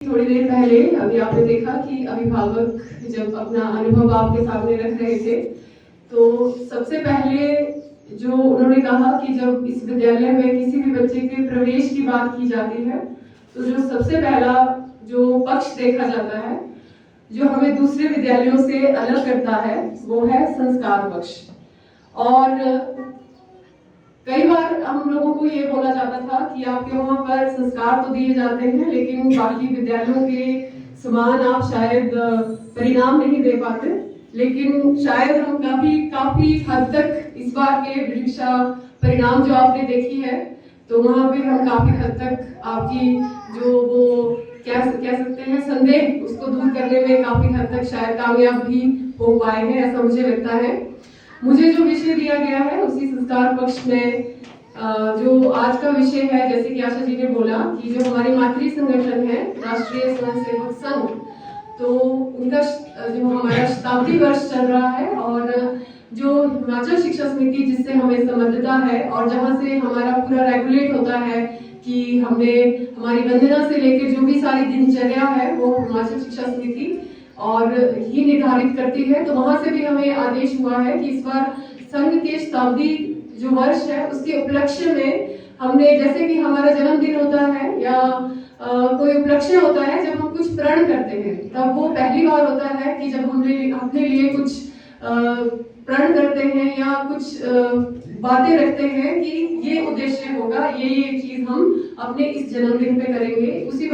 थोड़ी देर पहले अभी आपने देखा कि अभिभावक जब अपना अनुभव आपके सामने रख रहे थे, तो सबसे पहले जो उन्होंने कहा कि जब इस विद्यालय में किसी भी बच्चे के प्रवेश की बात की जाती है, तो जो सबसे पहला जो पक्ष देखा जाता है, जो हमें दूसरे विद्यालयों से अलग करता है, वो है संस्कार पक्ष। और कई बार हम लोगों को ये बोला जाता था कि आपके वहां पर संस्कार तो दिए जाते हैं, लेकिन बाकी विद्यालयों के समान आप शायद परिणाम नहीं दे पाते। लेकिन शायद हम काफी हद तक इस बार के परीक्षा परिणाम जो आपने देखी है, तो वहां पे हम काफी हद तक आपकी जो वो कह सकते हैं संदेह, उसको दूर करने में काफी हद तक शायद कामयाब भी हो पाए हैं, ऐसा मुझे लगता है। मुझे जो विषय दिया गया है उसी संस्कार पक्ष में जो आज का विषय है, जैसे कि आशा जी ने बोला कि जो हमारी मातृ संगठन है राष्ट्रीय स्वयंसेवक संघ, तो उनका जो हमारा शताब्दी वर्ष चल रहा है, और जो हिमाचल शिक्षा समिति जिससे हमें संबद्धता है और जहाँ से हमारा पूरा रेगुलेट होता है कि हमें हमारी वंदना से लेकर जो भी सारी दिनचर्या है वो हिमाचल शिक्षा समिति और ही निर्धारित करती है। तो वहां से भी हमें आदेश हुआ है कि इस बार संघ के शताब्दी जो वर्ष है उसके उपलक्ष्य में हमने, जैसे कि हमारा जन्मदिन होता है या कोई उपलक्ष्य होता है जब हम कुछ प्रण करते हैं, तब वो पहली बार होता है कि जब हमने अपने लिए कुछ प्रण करते हैं या कुछ बातें रखते हैं कि ये उद्देश्य होगा, ये चीज हम अपने इस जन्मदिन पे करेंगे। उसी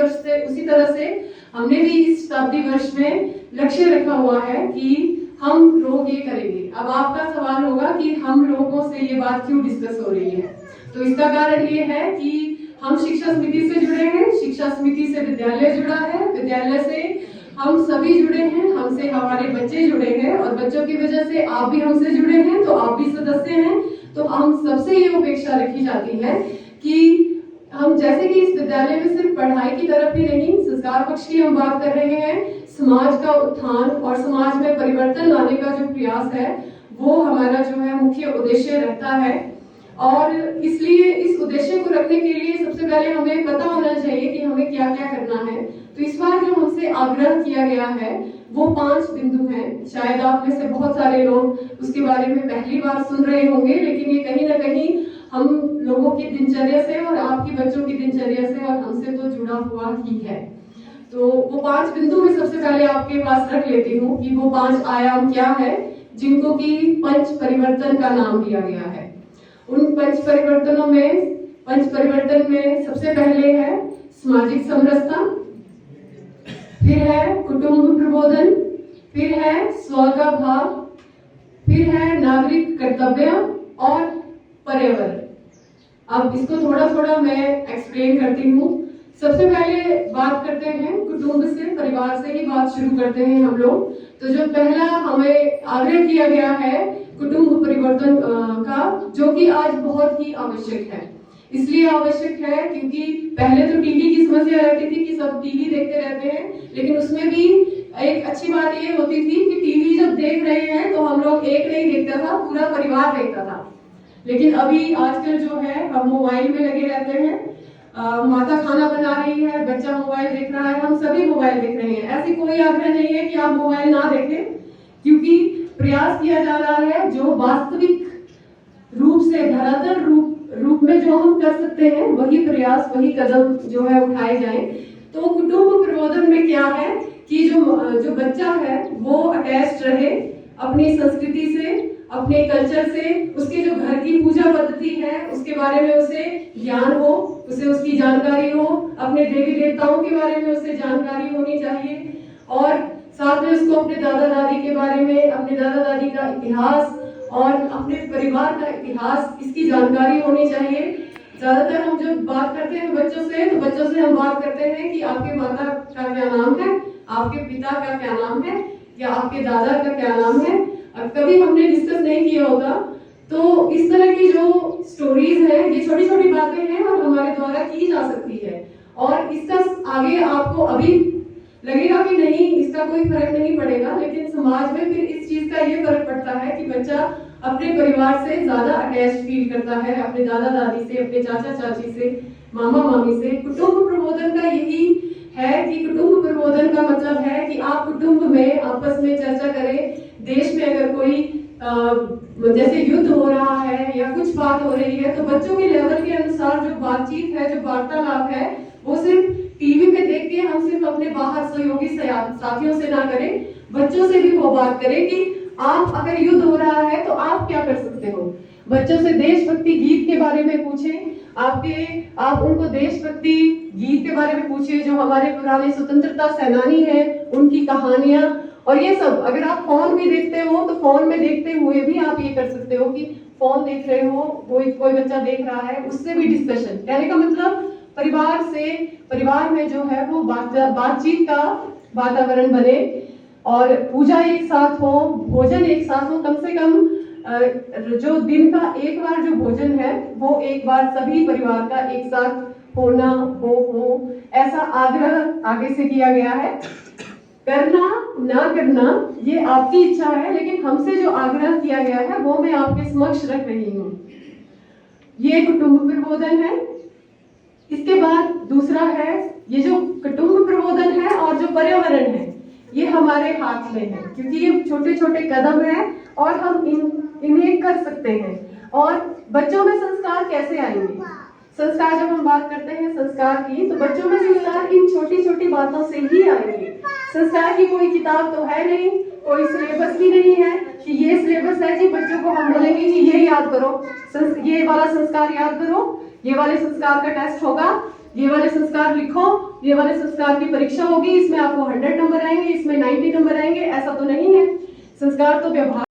तरह से हमने भी इस शताब्दी वर्ष में लक्ष्य रखा हुआ है कि हम लोग ये करेंगे। अब आपका सवाल होगा कि हम लोगों से ये बात क्यों डिस्कस हो रही है, तो इसका कारण ये है कि हम शिक्षा समिति से जुड़े हैं, शिक्षा समिति से विद्यालय जुड़ा है, विद्यालय से हम सभी जुड़े हैं, हमसे हमारे बच्चे जुड़े हैं, और बच्चों की वजह से आप भी हमसे जुड़े हैं, तो आप भी सदस्य हैं। तो हम सबसे ये अपेक्षा रखी जाती है कि हम जैसे कि इस विद्यालय में सिर्फ पढ़ाई की तरफ ही नहीं, संस्कार पक्ष की हम बात कर रहे हैं, समाज का उत्थान और समाज में परिवर्तन लाने का जो प्रयास है वो हमारा जो है मुख्य उद्देश्य रहता है। और इसलिए इस उद्देश्य को रखने के लिए सबसे पहले हमें पता होना चाहिए कि हमें क्या क्या करना है। तो इस बार जो हमसे आग्रह किया गया है वो 5 बिंदु हैं। शायद आप में से बहुत सारे लोग उसके बारे में पहली बार सुन रहे होंगे, लेकिन ये कहीं ना कहीं हम लोगों की दिनचर्या से और आपके बच्चों की दिनचर्या से और हमसे तो जुड़ा हुआ ही है। तो वो 5 बिंदु में सबसे पहले आपके पास रख लेती हूँ कि वो 5 आयाम क्या है, जिनको कि पंच परिवर्तन का नाम दिया गया है। उन पंच परिवर्तन में सबसे पहले है सामाजिक समरसता, फिर है कुटुंब प्रबोधन, फिर है स्व का भाव, फिर है नागरिक कर्तव्य और पर्यावरण। अब इसको थोड़ा मैं एक्सप्लेन करती हूँ। सबसे पहले बात करते हैं कुटुंब से, परिवार से ही बात शुरू करते हैं हम लोग। तो जो पहला हमें आग्रह किया गया है कुटुंब परिवर्तन का, जो कि आज बहुत ही आवश्यक है। इसलिए आवश्यक है क्योंकि पहले तो टीवी की समस्या रहती थी कि सब टीवी देखते रहते हैं, लेकिन उसमें भी एक अच्छी बात ये होती थी कि टीवी जब देख रहे हैं तो हम लोग एक नहीं देखता था, पूरा परिवार देखता था। लेकिन अभी आजकल जो है हम मोबाइल में लगे रहते हैं। माता खाना बना रही है, बच्चा मोबाइल देख रहा है, हम सभी मोबाइल देख रहे हैं। ऐसी कोई आग्रह नहीं है कि आप मोबाइल ना देखें, क्योंकि प्रयास किया जा रहा है जो वास्तविक रूप से धरातल रूप में जो हम कर सकते हैं वही प्रयास, वही कदम जो है उठाए जाएं। तो कुटुंब प्रबोधन में क्या है कि जो बच्चा है वो अटैच्ड रहे अपनी संस्कृति से, अपने कल्चर से, उसके जो घर की पूजा पद्धति है उसके बारे में उसे ज्ञान हो, उसे उसकी जानकारी हो, अपने देवी देवताओं के बारे में उसे जानकारी होनी चाहिए, और साथ में उसको अपने दादा दादी के बारे में, अपने दादा दादी का इतिहास और अपने परिवार का इतिहास, इसकी जानकारी होनी चाहिए। ज्यादातर हम जब बात करते हैं बच्चों से, तो बच्चों से हम बात करते हैं कि आपके माता का क्या नाम है, आपके पिता का क्या नाम है, या आपके दादा का क्या नाम है। अब कभी हमने डिस्कस नहीं किया होगा। तो इस तरह की जो स्टोरीज है, ये छोटी छोटी बातें हैं और हमारे द्वारा की जा सकती है, और इसका आगे आपको अभी लगेगा कि नहीं, इसका कोई फर्क नहीं पड़ेगा, लेकिन समाज में फिर इस चीज का ये फर्क पड़ता है कि बच्चा अपने परिवार से ज्यादा अटैच फील करता है, अपने दादा दादी से, अपने चाचा चाची से, मामा मामी से। कुटुंब प्रबोधन का यही है कि कुटुंब प्रबोधन का मतलब है कि आप कुटुंब में आपस में चर्चा करें। देश में अगर कोई जैसे युद्ध हो रहा है या कुछ बात हो रही है, तो बच्चों के लेवल के अनुसार जो बातचीत है, जो वार्तालाप है, वो सिर्फ टीवी में देख के हम सिर्फ अपने बाहर सहयोगी साथियों से ना करें, बच्चों से भी वो बात करें कि आप अगर युद्ध हो रहा है तो आप क्या कर सकते हो। बच्चों से देशभक्ति गीत के बारे में पूछें, आप उनको देशभक्ति गीत के बारे में पूछिए, जो हमारे पुराने स्वतंत्रता सेनानी हैं उनकी कहानियां। और ये सब अगर आप फोन भी देखते हो तो फोन में देखते हुए भी आप ये कर सकते हो कि फोन देख रहे हो, कोई बच्चा देख रहा है, उससे भी डिस्कशन। कहने का मतलब परिवार में जो है वो बातचीत का वातावरण बने, और पूजा एक साथ हो, भोजन एक साथ हो। कम से कम जो दिन का एक बार जो भोजन है वो एक बार सभी परिवार का एक साथ होना हो, ऐसा आग्रह आगे से किया गया है। करना ना करना ये आपकी इच्छा है, लेकिन हमसे जो आग्रह किया गया है वो मैं आपके समक्ष रख रही हूँ। ये कुटुंब प्रबोधन है। इसके बाद दूसरा है, ये जो कुटुंब प्रबोधन है और जो पर्यावरण है, ये हमारे हाथ में है, क्योंकि ये छोटे छोटे कदम है और हम इन्हें कर सकते हैं। और बच्चों में संस्कार कैसे आएंगे? संस्कार जब हम बात करते हैं संस्कार की, तो बच्चों में संस्कार इन छोटी छोटी बातों से ही आएंगे। संस्कार की कोई किताब तो है नहीं, कोई सिलेबस भी नहीं है कि ये सिलेबस है जी, बच्चों को हम बोलेंगे कि ये याद करो, ये वाला संस्कार याद करो, ये वाले संस्कार का टेस्ट होगा, ये वाले संस्कार लिखो, ये वाले संस्कार की परीक्षा होगी, इसमें आपको 100 नंबर आएंगे, इसमें 90 नंबर आएंगे। ऐसा तो नहीं है। संस्कार तो व्यवहार